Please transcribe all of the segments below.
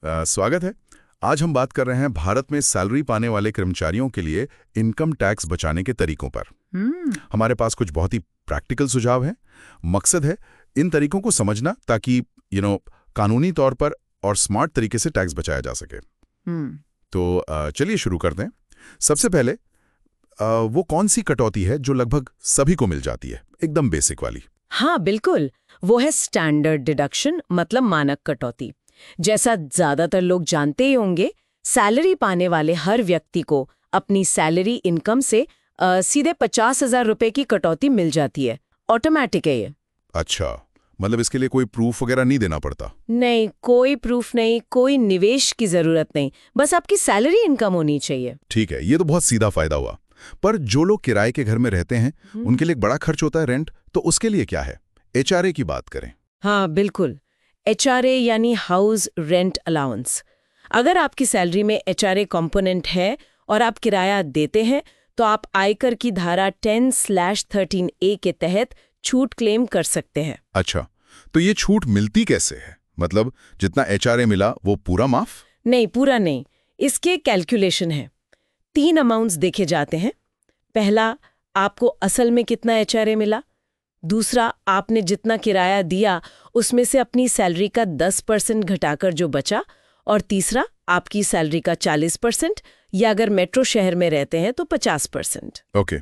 स्वागत है। आज हम बात कर रहे हैं भारत में सैलरी पाने वाले कर्मचारियों के लिए इनकम टैक्स बचाने के तरीकों पर। हमारे पास कुछ बहुत ही प्रैक्टिकल सुझाव हैं। मकसद है इन तरीकों को समझना ताकि कानूनी तौर पर और स्मार्ट तरीके से टैक्स बचाया जा सके। तो चलिए शुरू करते हैं। सबसे पहले वो कौन सी कटौती है जो लगभग सभी को मिल जाती है, एकदम बेसिक वाली? हाँ बिल्कुल, वो है स्टैंडर्ड डिडक्शन, मतलब मानक कटौती। जैसा ज्यादातर लोग जानते ही होंगे, सैलरी पाने वाले हर व्यक्ति को अपनी सैलरी इनकम से सीधे 50,000 रुपए की कटौती मिल जाती है। ऑटोमेटिक है ये। अच्छा, मतलब इसके लिए कोई प्रूफ वगैरह नहीं देना पड़ता? नहीं, कोई प्रूफ नहीं, कोई निवेश की जरूरत नहीं, बस आपकी सैलरी इनकम होनी चाहिए। ठीक है, ये तो बहुत सीधा फायदा हुआ। पर जो लोग किराए के घर में रहते हैं उनके लिए एक बड़ा खर्च होता है रेंट, तो उसके लिए क्या है? एचआरए की बात करें। हाँ बिल्कुल, एचआरए यानी हाउस रेंट अलाउंस। अगर आपकी सैलरी में एचआरए कंपोनेंट है और आप किराया देते हैं तो आप आयकर की धारा 10/13A के तहत छूट क्लेम कर सकते हैं। अच्छा, तो ये छूट मिलती कैसे है? मतलब जितना एचआरए मिला वो पूरा माफ? नहीं, पूरा नहीं। इसके कैलकुलेशन है। 3 अमाउंट्स देखे जाते हैं। पहला, आपको असल में कितना एचआरए मिला। दूसरा, आपने जितना किराया दिया उसमें से अपनी सैलरी का 10% घटाकर जो बचा। और तीसरा, आपकी सैलरी का 40%, या अगर मेट्रो शहर में रहते हैं तो 50%। ओके।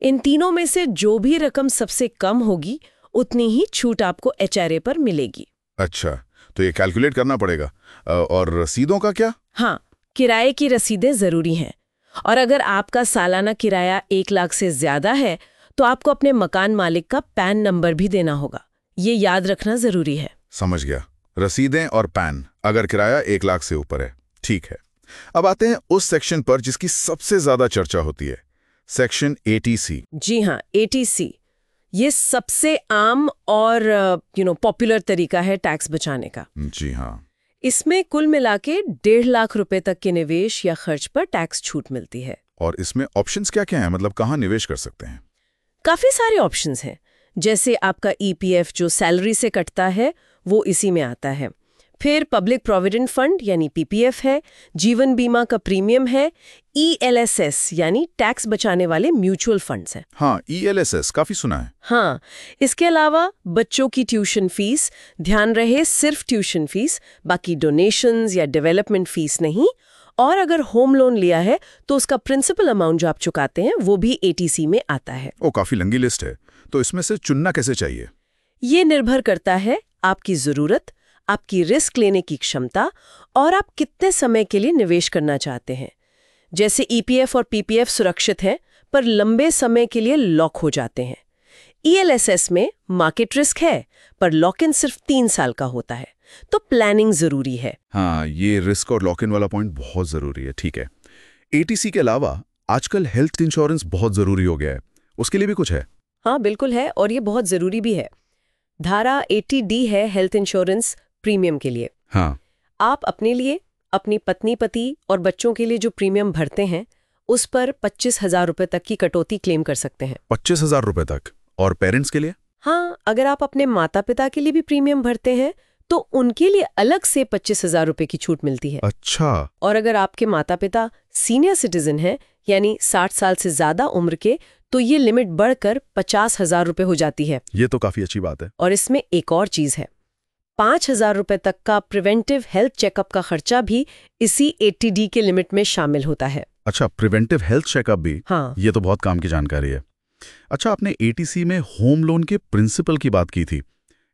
इन तीनों में से जो भी रकम सबसे कम होगी उतनी ही छूट आपको एचआरए पर मिलेगी। अच्छा, तो ये कैलकुलेट करना पड़ेगा। और रसीदों का क्या? हाँ, किराए की रसीदें जरूरी हैं। और अगर आपका सालाना किराया 1 लाख से ज्यादा है तो आपको अपने मकान मालिक का पैन नंबर भी देना होगा। ये याद रखना जरूरी है। समझ गया, रसीदें और पैन, अगर किराया 1 लाख से ऊपर है। ठीक है, अब आते हैं उस सेक्शन पर जिसकी सबसे ज्यादा चर्चा होती है, सेक्शन एटीसी। जी हाँ, एटीसी। ये सबसे आम और पॉपुलर तरीका है टैक्स बचाने का। जी हाँ। इसमें कुल मिला के 1.5 लाख रुपए तक के निवेश या खर्च पर टैक्स छूट मिलती है। और इसमें ऑप्शंस क्या क्या हैं, मतलब कहाँ निवेश कर सकते हैं? काफी सारे ऑप्शंस हैं। जैसे आपका ईपीएफ जो सैलरी से कटता है वो इसी में आता है। फिर पब्लिक प्रोविडेंट फंड यानी पीपीएफ है। जीवन बीमा का प्रीमियम है। ईएलएसएस यानी टैक्स बचाने वाले म्यूचुअल फंड्स हैं। हाँ, ईएलएसएस काफी सुना है। हाँ, इसके अलावा बच्चों की ट्यूशन फीस, ध्यान रहे सिर्फ ट्यूशन फीस, बाकी डोनेशंस या डेवलपमेंट फीस नहीं। और अगर होम लोन लिया है तो उसका प्रिंसिपल अमाउंट जो आप चुकाते हैं वो भी एटीसी में आता है। ओ, काफी लंबी लिस्ट है। तो इसमें से चुनना कैसे चाहिए? ये निर्भर करता है आपकी जरूरत, आपकी रिस्क लेने की क्षमता और आप कितने समय के लिए निवेश करना चाहते हैं। जैसे ईपीएफ और पीपीएफ सुरक्षित हैं पर लंबे समय के लिए लॉक हो जाते हैं। ईएलएसएस में मार्केट रिस्क है पर लॉक इन सिर्फ 3 साल का होता है, तो प्लानिंग जरूरी है। हाँ, ये रिस्क और लॉक इन वाला पॉइंट बहुत जरूरी है। ठीक है, एटीसी के अलावा आजकल हेल्थ इंश्योरेंस बहुत जरूरी हो गया है, उसके लिए भी कुछ है? हाँ बिल्कुल है, और ये बहुत जरूरी भी है। धारा 80D है हेल्थ इंश्योरेंस प्रीमियम के लिए। हाँ। आप अपने लिए, अपनी पत्नी पति और बच्चों के लिए जो प्रीमियम भरते हैं उस पर 25,000 रुपए तक की कटौती क्लेम कर सकते हैं। 25,000 रुपए तक? और पेरेंट्स के लिए? हाँ, अगर आप अपने माता पिता के लिए भी प्रीमियम भरते हैं तो उनके लिए अलग से 25,000 रुपए की छूट मिलती है। अच्छा। और अगर आपके माता पिता सीनियर सिटीजन हैं यानी 60 साल से ज्यादा उम्र के, तो ये लिमिट बढ़कर 50,000 रुपए हो जाती है। ये तो काफी अच्छी बात है। और इसमें एक और चीज है, 5,000 रुपए तक का प्रिवेंटिव हेल्थ चेकअप का खर्चा भी इसी 80D के लिमिट में शामिल होता है। अच्छा, प्रिवेंटिव हेल्थ चेकअप भी? हाँ। ये तो बहुत काम की जानकारी है। अच्छा, आपने एटीसी में होम लोन के प्रिंसिपल की बात की थी,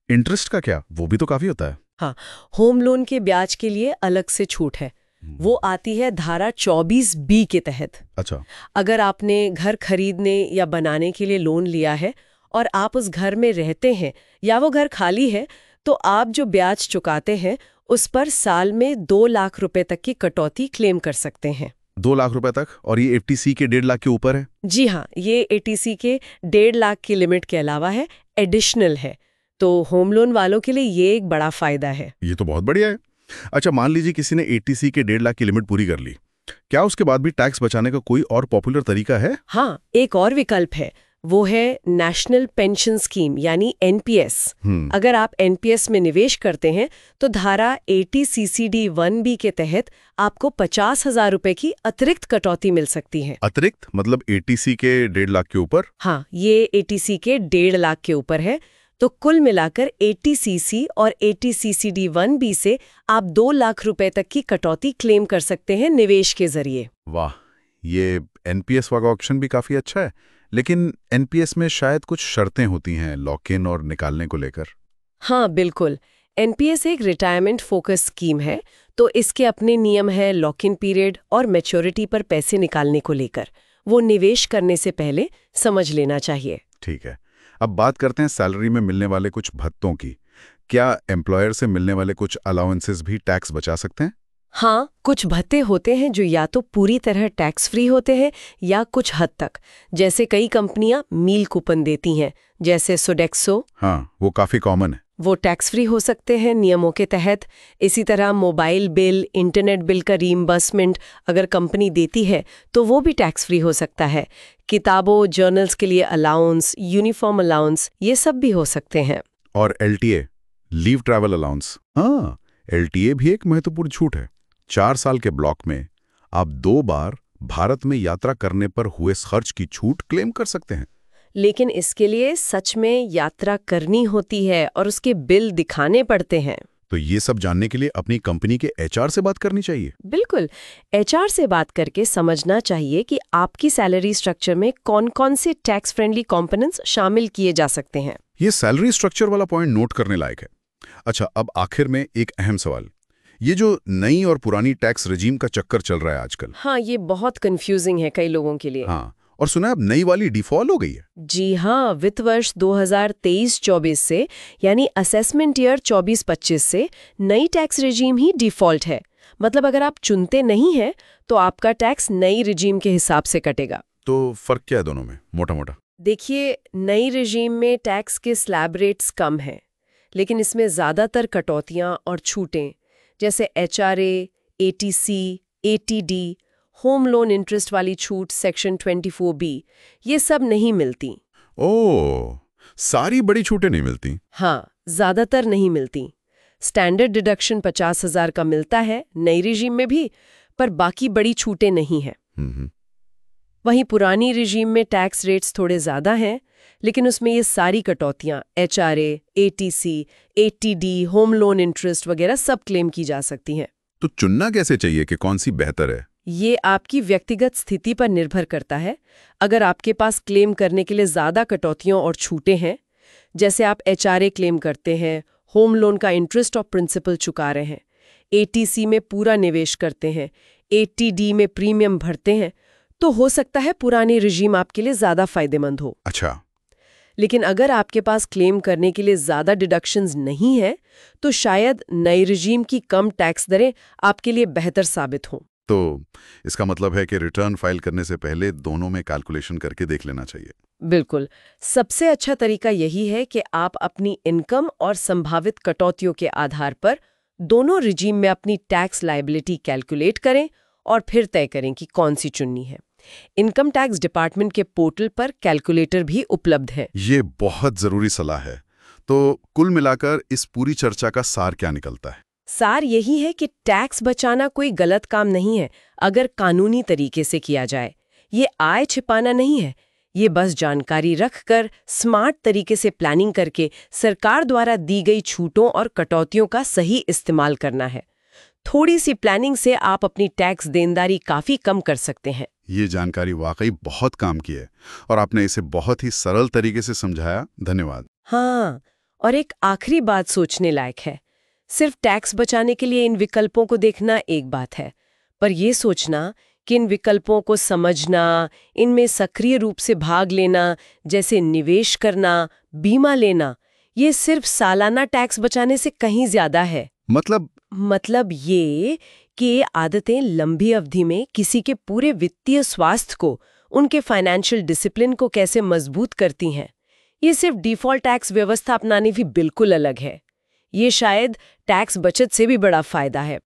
इंटरेस्ट का क्या? वो भी तो काफी होता है। हाँ, होम लोन के ब्याज के लिए अलग से छूट है। वो आती है धारा 24B के तहत। अच्छा। अगर आपने घर खरीदने या बनाने के लिए लोन लिया है और आप उस घर में रहते हैं या वो घर खाली है, तो आप जो ब्याज चुकाते हैं उस पर साल में 2 लाख रुपए तक की कटौती क्लेम कर सकते हैं। 2 लाख रुपए तक? और ये एटीसी के 1.5 लाख के ऊपर है? जी हाँ, ये एटीसी के 1.5 लाख की लिमिट के अलावा है, एडिशनल है। तो होम लोन वालों के लिए ये एक बड़ा फायदा है। ये तो बहुत बढ़िया है। अच्छा, मान लीजिए किसी ने एटीसी के 1.5 लाख की लिमिट पूरी कर ली, क्या उसके बाद भी टैक्स बचाने का कोई और पॉपुलर तरीका है? हाँ, एक और विकल्प है, वो है नेशनल पेंशन स्कीम यानी एनपीएस। अगर आप एनपीएस में निवेश करते हैं तो धारा 80 CCD 1B के तहत आपको 50,000 रुपए की अतिरिक्त कटौती मिल सकती है। अतिरिक्त मतलब ATC के 1.5 लाख के ऊपर? हाँ, ये ATC के 1.5 लाख के ऊपर है। तो कुल मिलाकर 80CC और 80CCD 1B से आप 2 लाख रुपए तक की कटौती क्लेम कर सकते हैं निवेश के जरिए। वाह, ये एनपीएस वाला ऑप्शन भी काफी अच्छा है। लेकिन एनपीएस में शायद कुछ शर्तें होती हैं लॉक इन और निकालने को लेकर। हाँ बिल्कुल, एनपीएस एक रिटायरमेंट फोकस स्कीम है, तो इसके अपने नियम है लॉक इन पीरियड और मैच्योरिटी पर पैसे निकालने को लेकर। वो निवेश करने से पहले समझ लेना चाहिए। ठीक है, अब बात करते हैं सैलरी में मिलने वाले कुछ भत्तों की। क्या एम्प्लॉयर से मिलने वाले कुछ अलाउंसेस भी टैक्स बचा सकते हैं? हाँ, कुछ भत्ते होते हैं जो या तो पूरी तरह टैक्स फ्री होते हैं या कुछ हद तक। जैसे कई कंपनियां मील कूपन देती हैं, जैसे सोडेक्सो। हाँ, वो काफी कॉमन है। वो टैक्स फ्री हो सकते हैं नियमों के तहत। इसी तरह मोबाइल बिल, इंटरनेट बिल का रीइंबर्समेंट अगर कंपनी देती है तो वो भी टैक्स फ्री हो सकता है। किताबों, जर्नल्स के लिए अलाउंस, यूनिफॉर्म अलाउंस, ये सब भी हो सकते हैं। और LTA, लीव ट्रैवल अलाउंस। हाँ, LTA भी एक महत्वपूर्ण छूट है। 4 साल के ब्लॉक में आप 2 बार भारत में यात्रा करने पर हुए खर्च की छूट क्लेम कर सकते हैं। लेकिन इसके लिए सच में यात्रा करनी होती है और उसके बिल दिखाने पड़ते हैं। तो ये सब जानने के लिए अपनी कंपनी के HR से बात करनी चाहिए। बिल्कुल, HR से बात करके समझना चाहिए कि आपकी सैलरी स्ट्रक्चर में कौन-कौन से टैक्स फ्रेंडली कंपोनेंट्स शामिल किए जा सकते हैं। ये सैलरी स्ट्रक्चर वाला पॉइंट नोट करने लायक है। अच्छा, अब आखिर में एक अहम सवाल। ये जो नई और पुरानी टैक्स रेजीम का चक्कर चल रहा है आजकल। हाँ, ये बहुत कंफ्यूजिंग है कई लोगों के लिए। हाँ, और सुना है अब नई वाली डिफॉल्ट हो गई है। जी हाँ, वित्त वर्ष 2023-24 से यानी असेसमेंट ईयर 24-25 से नई टैक्स रेजीम ही डिफॉल्ट है। मतलब अगर आप चुनते नहीं हैं तो आपका टैक्स नई रेजीम के हिसाब से कटेगा। तो फर्क क्या है दोनों में मोटा मोटा? देखिए, नई रेजीम में टैक्स के स्लैब रेट्स कम हैं, लेकिन इसमें ज़्यादातर कटौतियाँ और छूटें जैसे HRA, ATC, ATD, home loan interest वाली छूट सेक्शन 24B, ये सब नहीं मिलती। ओह, सारी बड़ी छूटें नहीं मिलती? हाँ, ज़्यादातर नहीं मिलती। स्टैंडर्ड डिडक्शन 50,000 का मिलता है नई रेजीम में भी, पर बाकी बड़ी छूटें नहीं हैं। वहीं पुरानी रेजीम में टैक्स रेट्स थोड़े ज़्यादा हैं, लेकिन उसमें ये सारी कटौतियाँ HRA, ATC, ATD, home loan interest वगैरह सब क्लेम की जा सकती हैं। तो चुनना कैसे चाहिए कि कौन सी बेहतर है? ये आपकी व्यक्तिगत स्थिति पर निर्भर करता है। अगर आपके पास क्लेम करने के लिए ज़्यादा कटौतियों और छूटें हैं, जैसे आप HRA क्लेम करते हैं, होम लोन का इंटरेस्ट और प्रिंसिपल चुका रहे हैं, ATC में पूरा निवेश करते हैं, ATD में प्रीमियम भरते हैं, तो हो सकता है पुरानी रेजीम आपके लिए ज़्यादा फायदेमंद हो। अच्छा। लेकिन अगर आपके पास क्लेम करने के लिए ज़्यादा डिडक्शंस नहीं है, तो शायद नई रेजीम की कम टैक्स दरें आपके लिए बेहतर साबित हों। तो इसका मतलब है कि रिटर्न फाइल करने से पहले दोनों में कैलकुलेशन करके देख लेना चाहिए। बिल्कुल, सबसे अच्छा तरीका यही है कि आप अपनी इनकम और संभावित कटौतियों के आधार पर दोनों रेजीम में अपनी टैक्स लायबिलिटी कैलकुलेट करें और फिर तय करें कि कौन सी चुननी है। इनकम टैक्स डिपार्टमेंट के पोर्टल पर कैलकुलेटर भी उपलब्ध है। ये बहुत जरूरी सलाह है। तो कुल मिलाकर इस पूरी चर्चा का सार क्या निकलता है? सार यही है कि टैक्स बचाना कोई गलत काम नहीं है अगर कानूनी तरीके से किया जाए। ये आय छिपाना नहीं है, ये बस जानकारी रखकर स्मार्ट तरीके से प्लानिंग करके सरकार द्वारा दी गई छूटों और कटौतियों का सही इस्तेमाल करना है। थोड़ी सी प्लानिंग से आप अपनी टैक्स देनदारी काफी कम कर सकते हैं। ये जानकारी वाकई बहुत काम की है और आपने इसे बहुत ही सरल तरीके से समझाया। धन्यवाद। हाँ, और एक आखिरी बात सोचने लायक है। सिर्फ टैक्स बचाने के लिए इन विकल्पों को देखना एक बात है, पर यह सोचना कि इन विकल्पों को समझना, इनमें सक्रिय रूप से भाग लेना, जैसे निवेश करना, बीमा लेना, ये सिर्फ सालाना टैक्स बचाने से कहीं ज्यादा है। मतलब ये कि ये आदतें लंबी अवधि में किसी के पूरे वित्तीय स्वास्थ्य को, उनके फाइनेंशियल डिसिप्लिन को कैसे मजबूत करती हैं। ये सिर्फ डिफॉल्ट टैक्स व्यवस्था अपनाने भी बिल्कुल अलग है। ये शायद टैक्स बचत से भी बड़ा फायदा है।